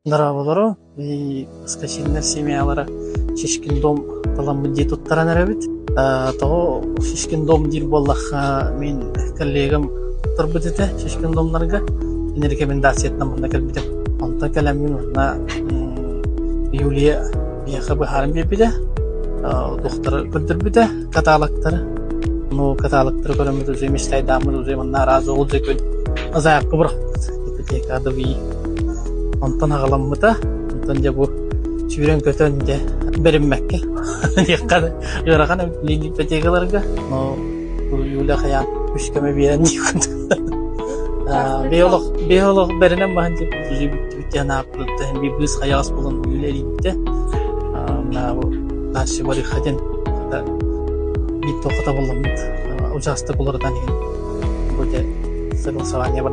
Дораболоро и скачиннер семьялары шишкин дом таламы дей туттаран әрәбит. Того шишкин дом дир боллаха мен коллегам турбут ите шишкин домнарга мен рекомендациятынан мында келбитем. Онта каламин мына Юлия бияха бахарым бепиде. Доктор көрдүрбүтэ каталыктары. Ну каталыктары көрөмүт үзе мистайдамы үзе мына разы болду экен. Азаяк кыбыр. Ипотека дыви. Онтан агаламмыта, онтан жабу чүрен көтөн же беринмекке. Якканы жараган лини ипотекаларга, но Юлия хаян үчкөмө берен дикүн. Биолог беренен бахан жеп үзе бүттү анапты, бибис хаяс болон Юлия липте. На наши бari хаден бит токата болмамыт. Участок булардан ген. Буде согласование бар.